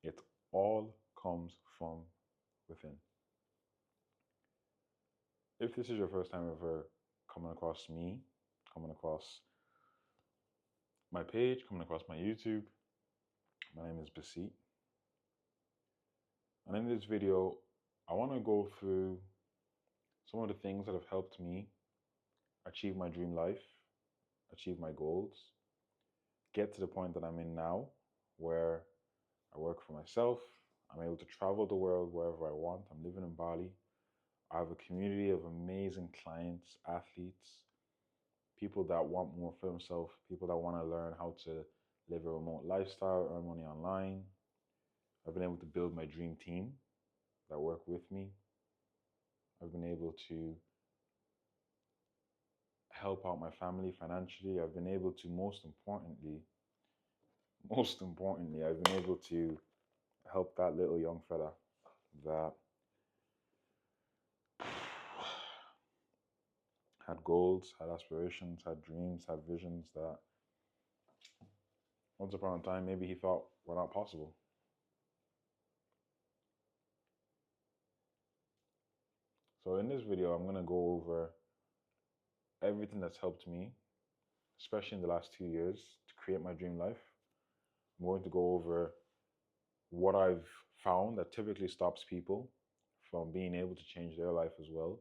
It all comes from within. If this is your first time ever coming across me, coming across my page, coming across my YouTube, my name is Basit. And in this video, I want to go through some of the things that have helped me achieve my dream life, achieve my goals, get to the point that I'm in now, where I work for myself. I'm able to travel the world wherever I want. I'm living in Bali. I have a community of amazing clients, athletes, people that want more for themselves, people that want to learn how to live a remote lifestyle, earn money online. I've been able to build my dream team that work with me. I've been able to help out my family financially. I've been able to, most importantly, I've been able to help that little young fella that had goals, had aspirations, had dreams, had visions that once upon a time maybe he thought were not possible. So in this video, I'm going to go over everything that's helped me, especially in the last 2 years, to create my dream life. I'm going to go over what I've found that typically stops people from being able to change their life as well,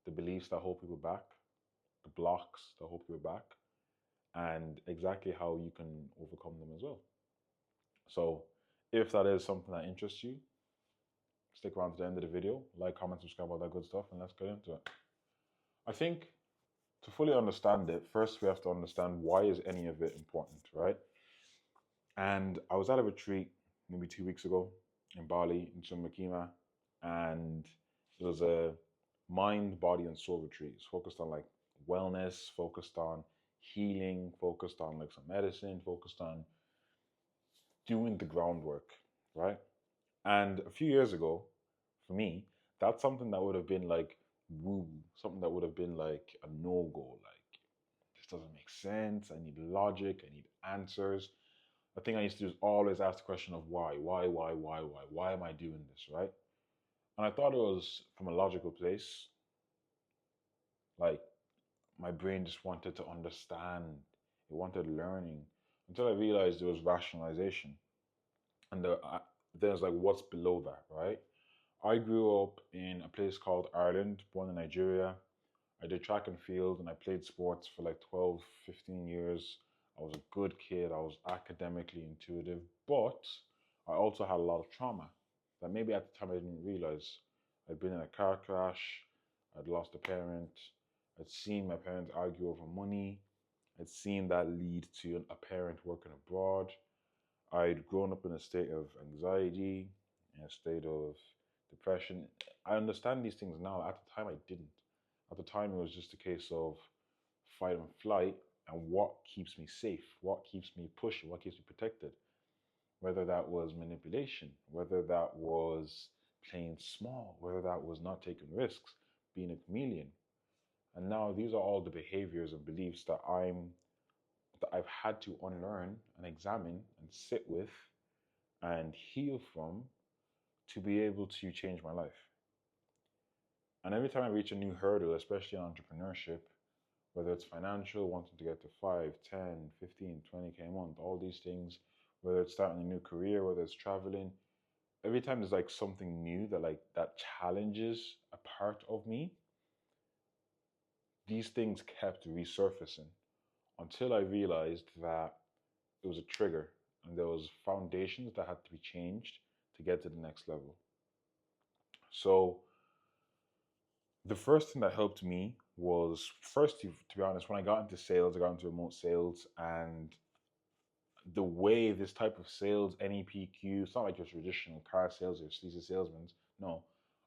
the beliefs that hold people back, the blocks that hold people back, and exactly how you can overcome them as well. So if that is something that interests you, stick around to the end of the video, like, comment, subscribe, all that good stuff, and let's get into it. I think to fully understand it, first we have to understand why is any of it important, right? And I was at a retreat maybe 2 weeks ago in Bali, in Summakima, and it was a mind, body, and soul retreat. It's focused on like wellness, focused on healing, focused on like some medicine, focused on doing the groundwork, right? And a few years ago, for me, that's something that would have been like woo, something that would have been like a no-go. Like, this doesn't make sense. I need logic. I need answers. The thing I used to do is always ask the question of why? Why am I doing this, right? And I thought it was from a logical place. Like, my brain just wanted to understand. It wanted learning. Until I realized it was rationalization. And there's like what's below that, right? I grew up in a place called Ireland, born in Nigeria. I did track and field and I played sports for like 12, 15 years. I was a good kid. I was academically intuitive, but I also had a lot of trauma that maybe at the time I didn't realize. I'd been in a car crash. I'd lost a parent. I'd seen my parents argue over money. I'd seen that lead to a parent working abroad. I'd grown up in a state of anxiety, in a state of depression. I understand these things now. At the time, I didn't. At the time, it was just a case of fight and flight and what keeps me safe, what keeps me pushing, what keeps me protected. Whether that was manipulation, whether that was playing small, whether that was not taking risks, being a chameleon. And now these are all the behaviors and beliefs that I've had to unlearn and examine and sit with and heal from to be able to change my life. And every time I reach a new hurdle, especially in entrepreneurship, whether it's financial, wanting to get to 5, 10, 15, 20K a month, all these things, whether it's starting a new career, whether it's traveling, every time there's like something new that challenges a part of me, these things kept resurfacing until I realized that it was a trigger and there was foundations that had to be changed to get to the next level. So the first thing that helped me was first, to be honest, when I got into sales, I got into remote sales, and the way this type of sales, NEPQ, it's not like your traditional car sales or sleazy salesmen. No,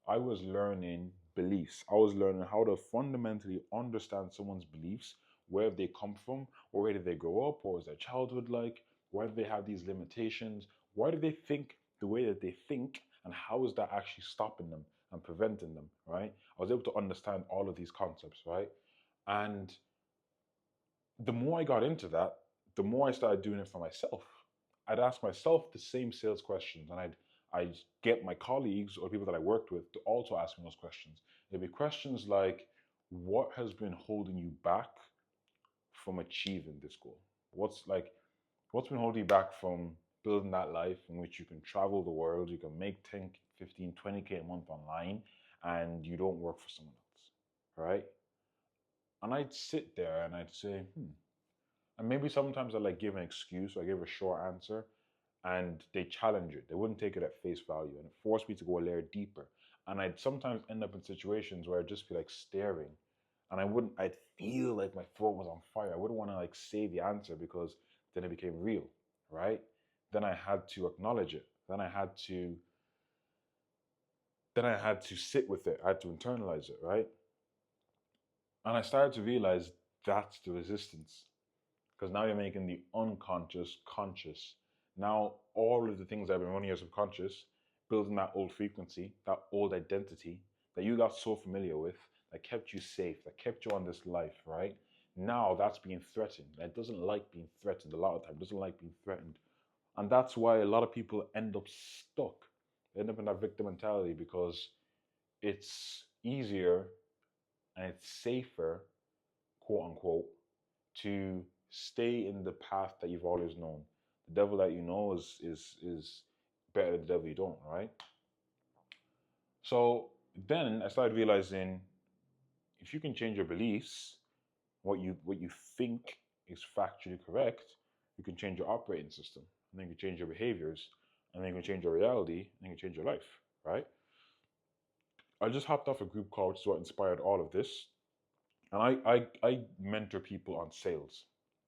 I was learning beliefs. I was learning how to fundamentally understand someone's beliefs, where they come from, or where did they grow up, what was their childhood like, why do they have these limitations, why do they think the way that they think, and how is that actually stopping them and preventing them, right? I was able to understand all of these concepts, right? And the more I got into that, the more I started doing it for myself. I'd ask myself the same sales questions, and I'd get my colleagues or people that I worked with to also ask me those questions. It'd be questions like, what has been holding you back from achieving this goal? What's been holding you back from building that life in which you can travel the world, you can make 10, 15, 20K a month online, and you don't work for someone else, right? And I'd sit there and I'd say, and maybe sometimes I like give an excuse or I give a short answer, and they challenge it. They wouldn't take it at face value, and it forced me to go a layer deeper. And I'd sometimes end up in situations where I'd just be like staring, and I'd feel like my throat was on fire. I wouldn't want to like say the answer because then it became real, right? Then I had to acknowledge it. Then I had to sit with it. I had to internalize it, right? And I started to realize that's the resistance. Because now you're making the unconscious conscious. Now, all of the things that have been running your subconscious, building that old frequency, that old identity that you got so familiar with, that kept you safe, that kept you on this life, right? Now that's being threatened. It doesn't like being threatened a lot of time. It doesn't like being threatened. And that's why a lot of people end up stuck. They end up in that victim mentality because it's easier and it's safer, quote unquote, to stay in the path that you've always known. The devil that you know is better than the devil you don't, right? So then I started realizing if you can change your beliefs, what you think is factually correct, you can change your operating system, and then you can change your behaviors, and then you can change your reality, and you can change your life, right? I just hopped off a group call, which is what inspired all of this. And I mentor people on sales,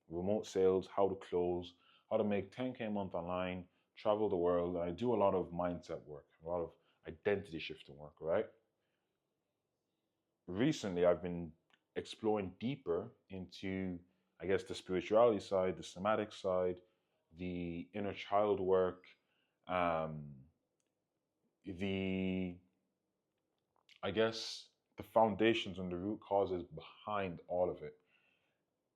remote sales, how to close, how to make 10K a month online, travel the world. And I do a lot of mindset work, a lot of identity shifting work, right? Recently, I've been exploring deeper into, I guess, the spirituality side, the somatic side, the inner child work, um, the, I guess, the foundations and the root causes behind all of it.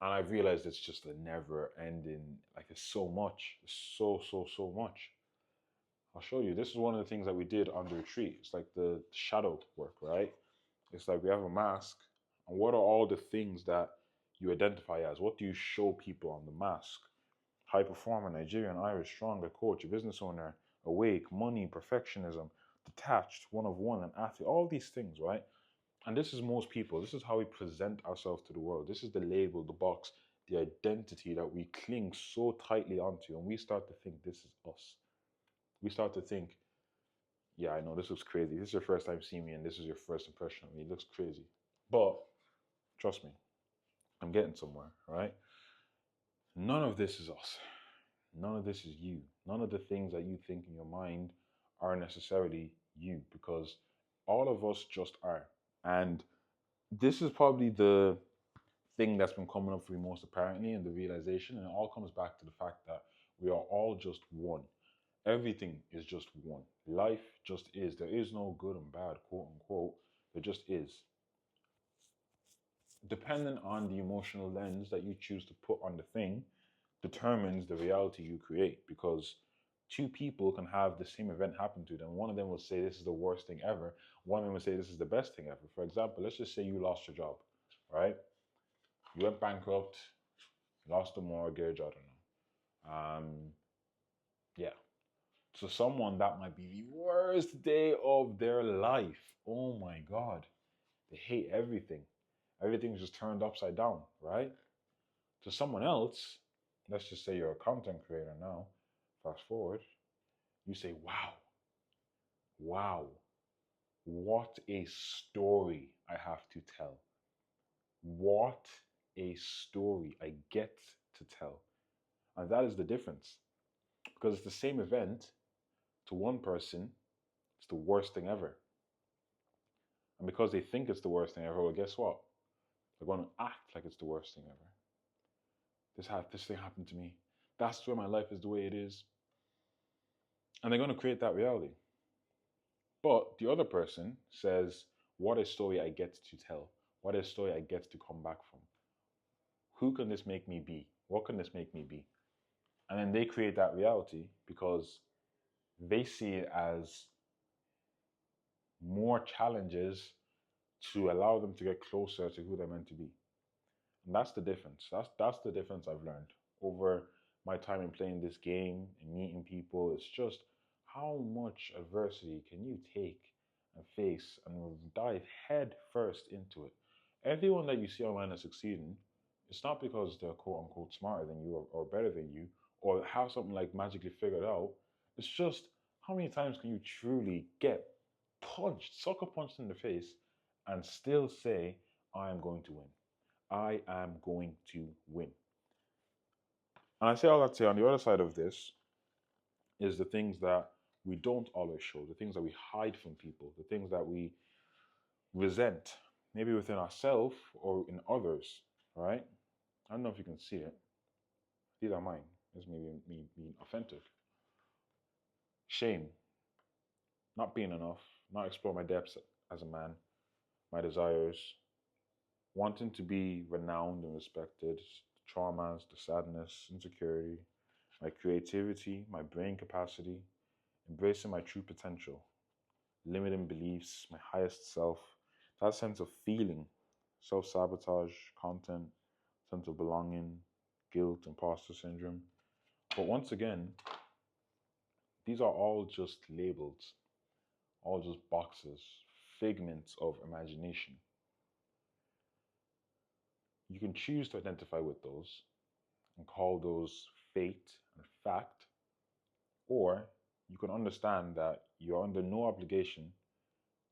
And I've realized it's just a never ending, like there's so much, so much. I'll show you. This is one of the things that we did on the retreat. It's like the shadow work, right? It's like we have a mask, and what are all the things that you identify as? What do you show people on the mask? High performer, Nigerian, Irish, strong, a coach, a business owner, awake, money, perfectionism, detached, one of one, an athlete, all these things, right? And this is most people. This is how we present ourselves to the world. This is the label, the box, the identity that we cling so tightly onto. And we start to think this is us. We start to think, yeah, I know this looks crazy. This is your first time seeing me and this is your first impression of me. It looks crazy. But trust me, I'm getting somewhere, right? None of this is us. None of this is you. None of the things that you think in your mind are necessarily you because all of us just are. And this is probably the thing that's been coming up for me most apparently in the realization, and it all comes back to the fact that we are all just one. Everything is just one. Life just is. There is no good and bad, quote unquote. There just is. Depending on the emotional lens that you choose to put on the thing, determines the reality you create because two people can have the same event happen to them. One of them will say this is the worst thing ever. One of them will say this is the best thing ever. For example, let's just say you lost your job, right? You went bankrupt, lost the mortgage, I don't know. Yeah. So someone that might be the worst day of their life. Oh my God. They hate everything. Everything's just turned upside down, right? To someone else, let's just say you're a content creator now, fast forward, you say, wow, what a story I have to tell. What a story I get to tell. And that is the difference. Because it's the same event, to one person, it's the worst thing ever. And because they think it's the worst thing ever, well, guess what? They're going to act like it's the worst thing ever. This thing happened to me. That's why my life is the way it is. And they're going to create that reality. But the other person says, what a story I get to tell. What a story I get to come back from. Who can this make me be? What can this make me be? And then they create that reality because they see it as more challenges to allow them to get closer to who they're meant to be. And that's the difference. That's the difference I've learned over my time in playing this game and meeting people. It's just how much adversity can you take and face and dive head first into it. Everyone that you see online is succeeding, it's not because they're quote unquote smarter than you or better than you or have something like magically figured out. It's just how many times can you truly get punched, sucker punched in the face, and still say, I am going to win. I am going to win. And I say all that to say on the other side of this is the things that we don't always show, the things that we hide from people, the things that we resent, maybe within ourselves or in others, right? I don't know if you can see it. These are mine. This may be me being authentic. Shame, not being enough, not exploring my depths as a man, my desires, wanting to be renowned and respected, the traumas, the sadness, insecurity, my creativity, my brain capacity, embracing my true potential, limiting beliefs, my highest self, that sense of feeling, self sabotage, content, sense of belonging, guilt, imposter syndrome. But once again, these are all just labels, all just boxes, figments of imagination. You can choose to identify with those and call those fate and fact, or you can understand that you're under no obligation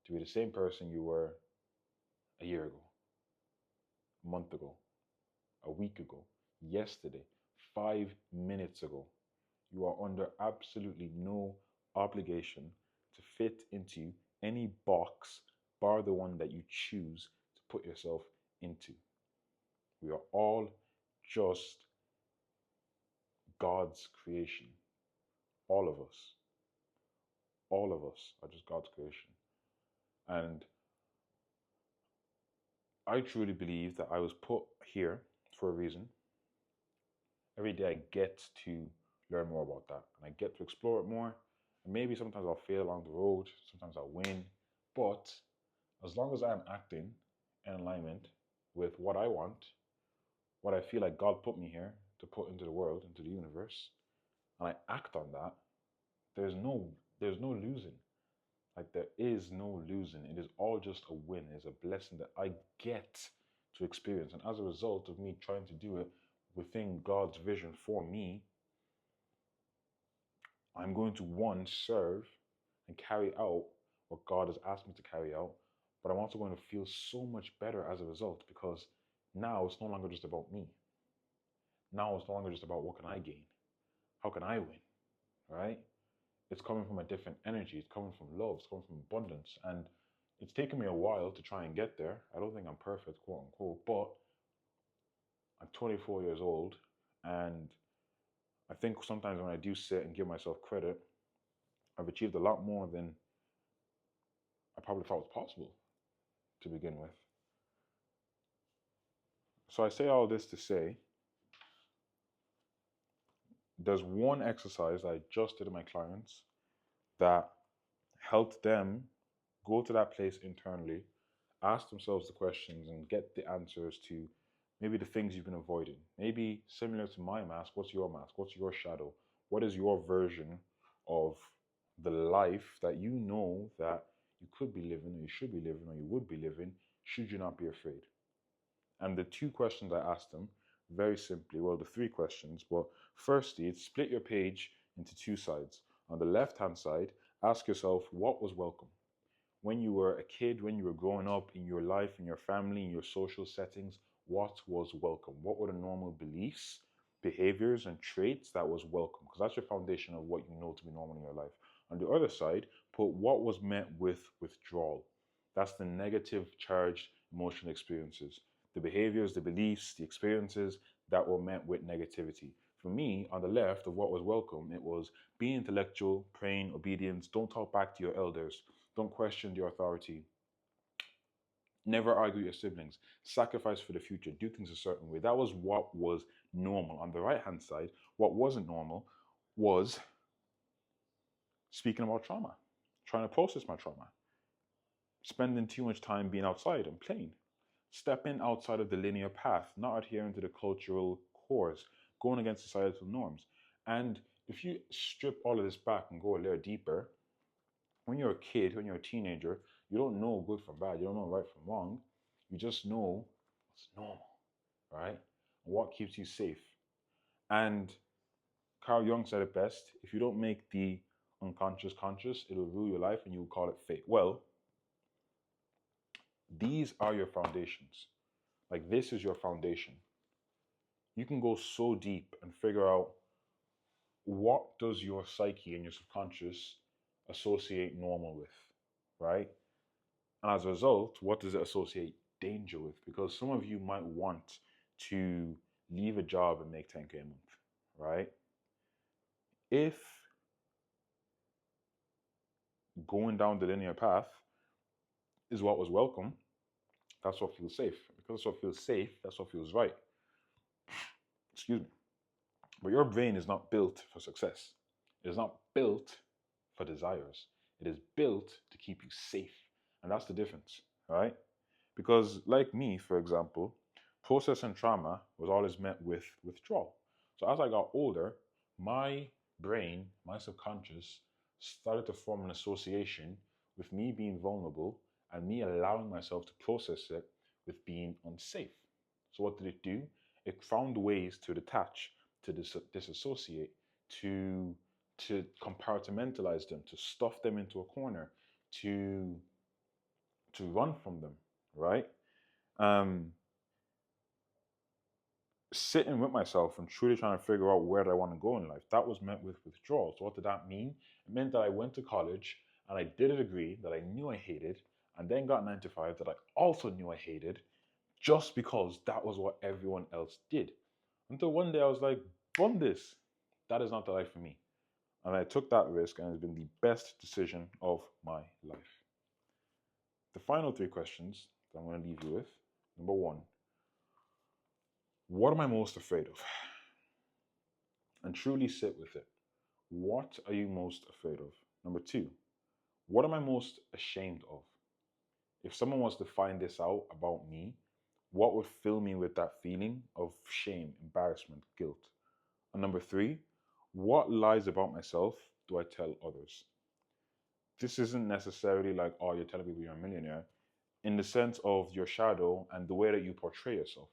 to be the same person you were a year ago, a month ago, a week ago, yesterday, 5 minutes ago. You are under absolutely no obligation to fit into any box, bar the one that you choose to put yourself into. We are all just God's creation. All of us. All of us are just God's creation. And I truly believe that I was put here for a reason. Every day I get to learn more about that and I get to explore it more. And maybe sometimes I'll fail along the road, sometimes I'll win. But as long as I'm acting in alignment with what I want, what I feel like God put me here to put into the world, into the universe, and I act on that, there's no there's no losing. Like there is no losing. It is all just a win. It's a blessing that I get to experience. And as a result of me trying to do it within God's vision for me, I'm going to one, serve and carry out what God has asked me to carry out. But I'm also going to feel so much better as a result because now it's no longer just about me. Now it's no longer just about what can I gain? How can I win? Right? It's coming from a different energy. It's coming from love. It's coming from abundance. And it's taken me a while to try and get there. I don't think I'm perfect, quote unquote, but I'm 24 years old. And I think sometimes when I do sit and give myself credit, I've achieved a lot more than I probably thought was possible to begin with. So I say all this to say there's one exercise I just did with my clients that helped them go to that place internally, ask themselves the questions and get the answers to maybe the things you've been avoiding. Maybe similar to my mask, what's your mask? What's your shadow? What is your version of the life that you know that you could be living, or you should be living, or you would be living, should you not be afraid? And the two questions I asked them, very simply, well, the three questions, but firstly, it's split your page into two sides. On the left hand side, ask yourself what was welcome when you were a kid, when you were growing up in your life, in your family, in your social settings, what was welcome? What were the normal beliefs, behaviors, and traits that was welcome? Because that's your foundation of what you know to be normal in your life. On the other side, put what was met with withdrawal. That's the negative charged emotional experiences, the behaviors, the beliefs, the experiences that were met with negativity. For me, on the left of what was welcome, it was being intellectual, praying, obedience, don't talk back to your elders, don't question your authority. Never argue with your siblings. Sacrifice for the future. Do things a certain way. That was what was normal. On the right hand side, what wasn't normal was speaking about trauma, trying to process my trauma, spending too much time being outside and playing, stepping outside of the linear path, not adhering to the cultural cores, going against societal norms. And if you strip all of this back and go a layer deeper, when you're a kid, when you're a teenager, you don't know good from bad, you don't know right from wrong. You just know what's normal, right? And what keeps you safe. And Carl Jung said it best: if you don't make the unconscious conscious, it'll rule your life and you'll call it fate. Well, these are your foundations. Like, this is your foundation. You can go so deep and figure out, what does your psyche and your subconscious associate normal with, right? And as a result, what does it associate danger with? Because some of you might want to leave a job and make 10K a month, right? If going down the linear path is what was welcome, that's what feels safe. Because that's what feels safe, that's what feels right. Excuse me. But your brain is not built for success. It is not built for desires. It is built to keep you safe. And that's the difference, right? Because, like me, for example, processing trauma was always met with withdrawal. So as I got older, my brain, my subconscious, started to form an association with me being vulnerable and me allowing myself to process it with being unsafe. So what did it do? It found ways to detach, to disassociate, to compartmentalize them, to stuff them into a corner, to run from them, right? Um, Sitting with myself and truly trying to figure out where I want to go in life, that was met with withdrawal. So what did that mean? It meant that I went to college and I did a degree that I knew I hated, and then got 9 to 5 that I also knew I hated, just because that was what everyone else did. Until one day I was like, bum this. That is not the life for me. And I took that risk, and it's been the best decision of my life. The final 3 questions that I'm going to leave you with. Number 1, what am I most afraid of? And truly sit with it. What are you most afraid of? Number 2, what am I most ashamed of? If someone was to find this out about me, what would fill me with that feeling of shame, embarrassment, guilt? And number 3, what lies about myself do I tell others? This isn't necessarily like, oh, you're telling people you're a millionaire, in the sense of your shadow and the way that you portray yourself.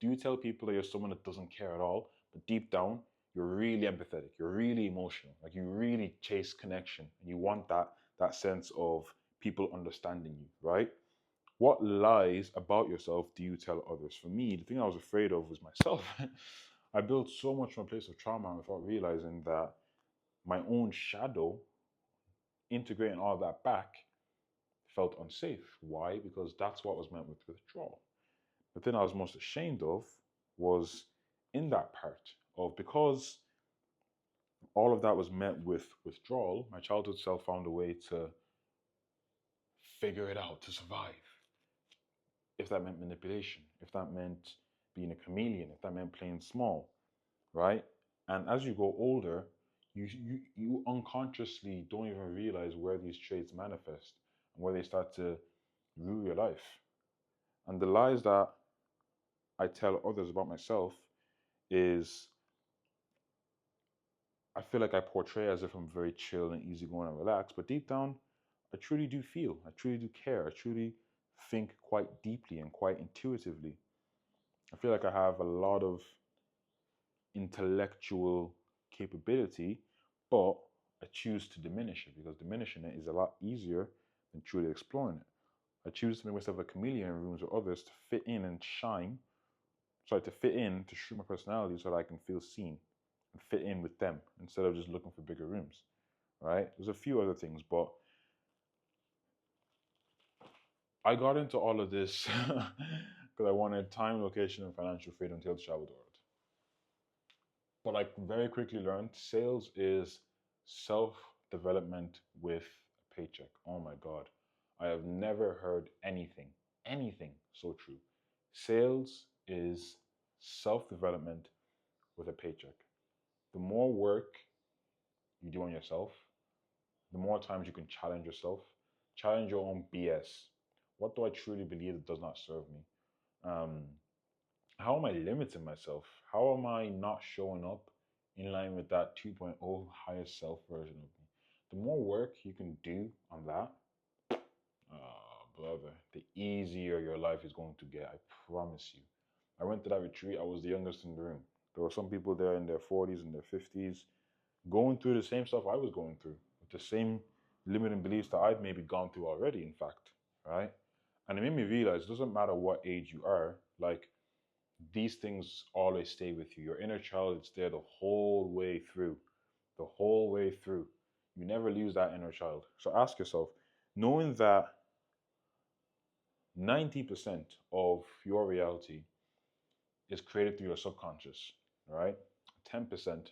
Do you tell people that you're someone that doesn't care at all, but deep down, you're really empathetic, you're really emotional, like you really chase connection, and you want that sense of people understanding you, right? What lies about yourself do you tell others? For me, the thing I was afraid of was myself. I built so much from a place of trauma without realizing that my own shadow, integrating all that back, felt unsafe. Why? Because that's what was meant with withdrawal. The thing I was most ashamed of was in that part of, because all of that was met with withdrawal, my childhood self found a way to figure it out, to survive. If that meant manipulation, if that meant being a chameleon, if that meant playing small, right? And as you go older, you unconsciously don't even realize where these traits manifest and where they start to rule your life. And the lies that I tell others about myself is, I feel like I portray as if I'm very chill and easygoing and relaxed, but deep down, I truly do feel, I truly do care, I truly think quite deeply and quite intuitively. I feel like I have a lot of intellectual capability, but I choose to diminish it, because diminishing it is a lot easier than truly exploring it. I choose to make myself a chameleon in rooms with others to fit in and shine, sorry, to fit in, to shoot my personality so that I can feel seen and fit in with them instead of just looking for bigger rooms, right? There's a few other things, but I got into all of this because I wanted time, location, and financial freedom to be able to travel the world. But I very quickly learned sales is self-development with a paycheck. Oh my God. I have never heard anything so true. Sales is self-development with a paycheck. The more work you do on yourself, the more times you can challenge yourself, challenge your own BS. What do I truly believe that does not serve me? Um, how am I limiting myself? How am I not showing up in line with that 2.0 highest self version of me? The more work you can do on that, brother, the easier your life is going to get. I promise you. I went to that retreat. I was the youngest in the room. There were some people there in their 40s and their 50s going through the same stuff I was going through, with the same limiting beliefs that I've maybe gone through already, in fact, right? And it made me realize it doesn't matter what age you are, like these things always stay with you. Your inner child is there the whole way through, the whole way through. You never lose that inner child. So ask yourself, knowing that 90% of your reality is created through your subconscious, right? 10%,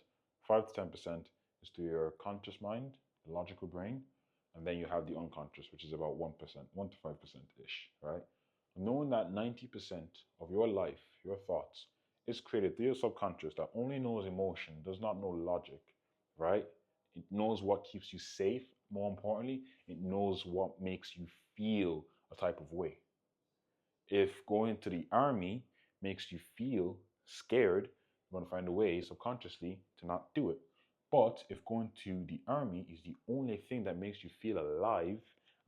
5 to 10% is through your conscious mind, the logical brain, and then you have the unconscious, which is about 1%, 1 to 5% ish, right? Knowing that 90% of your life, your thoughts, is created through your subconscious that only knows emotion, does not know logic, right? It knows what keeps you safe. More importantly, it knows what makes you feel a type of way. If going to the army makes you feel scared, you're going to find a way subconsciously to not do it. But if going to the army is the only thing that makes you feel alive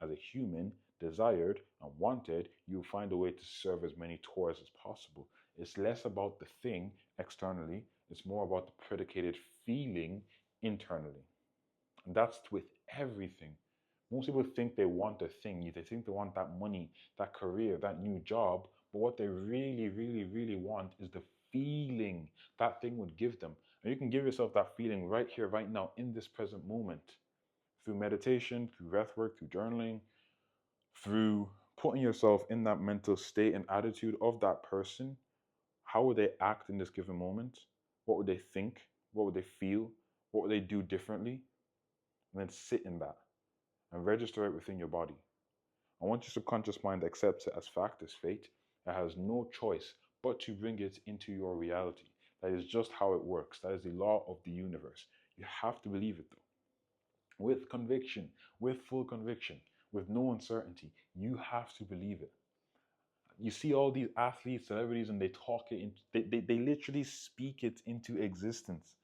as a human, desired and wanted, you'll find a way to serve as many tours as possible. It's less about the thing externally, it's more about the predicated feeling internally. And that's with everything. Most people think they want a thing. They think they want that money, that career, that new job. But what they really, really, really want is the feeling that thing would give them. And you can give yourself that feeling right here, right now, in this present moment. Through meditation, through breath work, through journaling, through putting yourself in that mental state and attitude of that person. How would they act in this given moment? What would they think? What would they feel? What would they do differently? And then sit in that and register it within your body. And once your subconscious mind accepts it as fact, as fate, it has no choice but to bring it into your reality. That is just how it works. That is the law of the universe. You have to believe it though. With conviction, with full conviction, with no uncertainty. You have to believe it. You see all these athletes, celebrities, and they talk it in, they literally speak it into existence.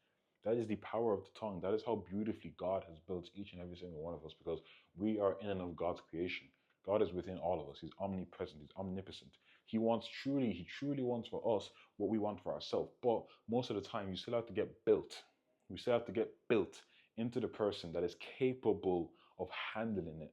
That is the power of the tongue. That is how beautifully God has built each and every single one of us because we are in and of God's creation. God is within all of us. He's omnipresent. He's omnipotent. He truly wants for us what we want for ourselves. But most of the time, you still have to get built. We still have to get built into the person that is capable of handling it.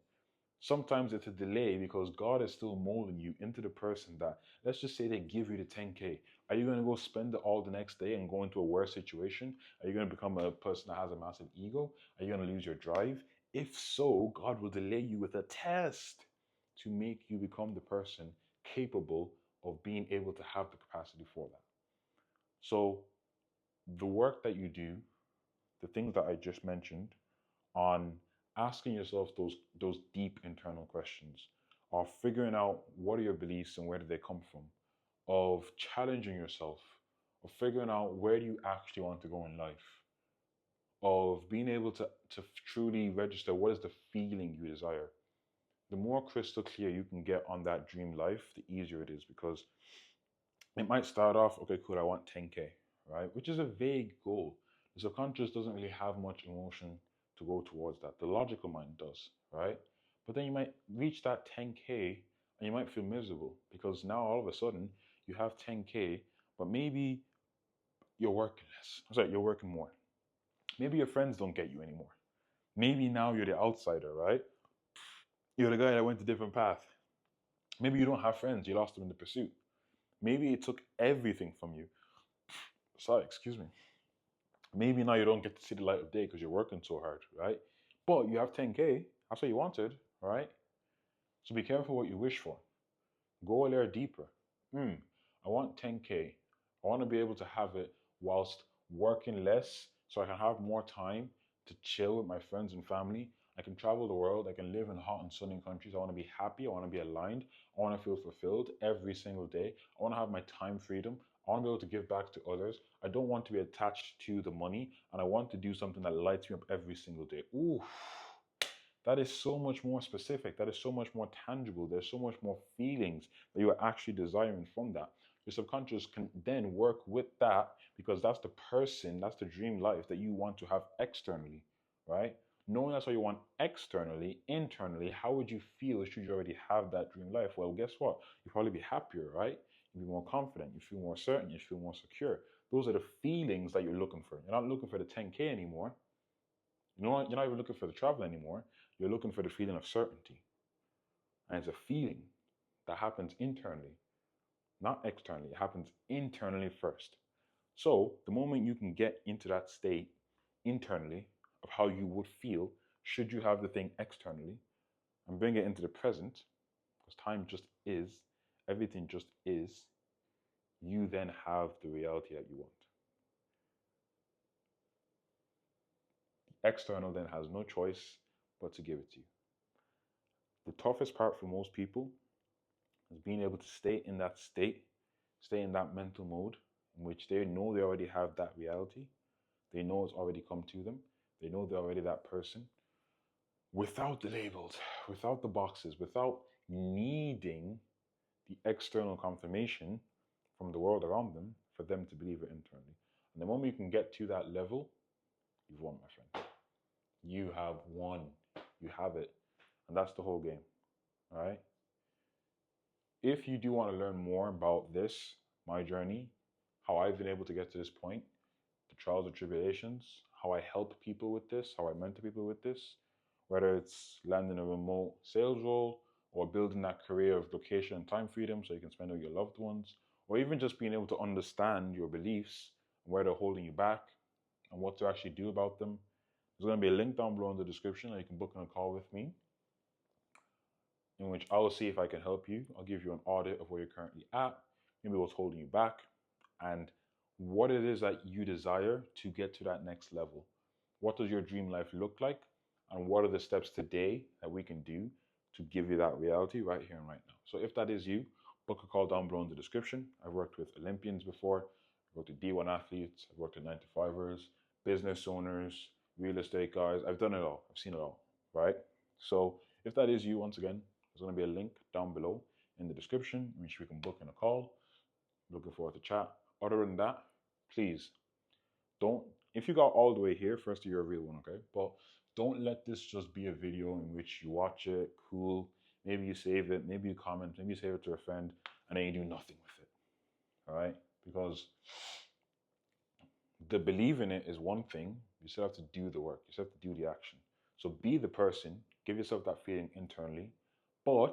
Sometimes it's a delay because God is still molding you into the person that, let's just say they give you the 10K. Are you going to go spend it all the next day and go into a worse situation? Are you going to become a person that has a massive ego? Are you going to lose your drive? If so, God will delay you with a test to make you become the person capable of being able to have the capacity for that. So, the work that you do, the things that I just mentioned, on asking yourself those deep internal questions, of figuring out what are your beliefs and where do they come from, of challenging yourself, of figuring out where do you actually want to go in life, of being able to truly register what is the feeling you desire. The more crystal clear you can get on that dream life, the easier it is because it might start off, okay, cool, I want 10K, right? Which is a vague goal. The subconscious doesn't really have much emotion to go towards that. The logical mind does, right? But then you might reach that 10K and you might feel miserable because now all of a sudden you have 10K, but maybe you're working less. Sorry, you're working more. Maybe your friends don't get you anymore. Maybe now you're the outsider, right? You're the guy that went a different path. Maybe you don't have friends, you lost them in the pursuit. Maybe it took everything from you. Sorry, excuse me. Maybe now you don't get to see the light of day because you're working so hard, right? But you have 10K. That's what you wanted, right? So be careful what you wish for. Go a layer deeper. I want 10K. I want to be able to have it whilst working less so I can have more time to chill with my friends and family. I can travel the world. I can live in hot and sunny countries. I want to be happy. I want to be aligned. I want to feel fulfilled every single day. I want to have my time freedom. I want to be able to give back to others. I don't want to be attached to the money, and I want to do something that lights me up every single day. Ooh, that is so much more specific. That is so much more tangible. There's so much more feelings that you are actually desiring from that. Your subconscious can then work with that because that's the person, that's the dream life that you want to have externally, right? Knowing that's what you want externally, internally, how would you feel should you already have that dream life? Well, guess what? You'll probably be happier, right? You'll be more confident. You feel more certain. You feel more secure. Those are the feelings that you're looking for. You're not looking for the 10K anymore. You know what? You're not even looking for the travel anymore. You're looking for the feeling of certainty. And it's a feeling that happens internally, not externally. It happens internally first. So the moment you can get into that state internally of how you would feel should you have the thing externally and bring it into the present, because time just is, everything just is, you then have the reality that you want. The external then has no choice but to give it to you. The toughest part for most people is being able to stay in that state, stay in that mental mode in which they know they already have that reality. They know it's already come to them. They know they're already that person without the labels, without the boxes, without needing the external confirmation from the world around them for them to believe it internally. And the moment you can get to that level, you've won, my friend. You have won. You have it. And that's the whole game. All right. If you do want to learn more about this, my journey, how I've been able to get to this point, the trials and tribulations, how I help people with this, how I mentor people with this, whether it's landing a remote sales role or building that career of location and time freedom so you can spend with your loved ones, or even just being able to understand your beliefs and where they're holding you back and what to actually do about them. There's going to be a link down below in the description that you can book in a call with me, in which I will see if I can help you. I'll give you an audit of where you're currently at, maybe what's holding you back, and what it is that you desire to get to that next level. What does your dream life look like? And what are the steps today that we can do to give you that reality right here and right now? So if that is you, book a call down below in the description. I've worked with Olympians before. I've worked with D1 athletes. I've worked with 9-to-5ers, business owners, real estate guys. I've done it all. I've seen it all, right? So if that is you, once again, there's going to be a link down below in the description in which we can book in a call. Looking forward to chat. Other than that, please don't, if you got all the way here, first you're a real one, okay? But don't let this just be a video in which you watch it, cool, maybe you save it, maybe you comment, maybe you save it to a friend, and then you do nothing with it, all right? Because the believe in it is one thing, you still have to do the work, you still have to do the action. So be the person, give yourself that feeling internally, but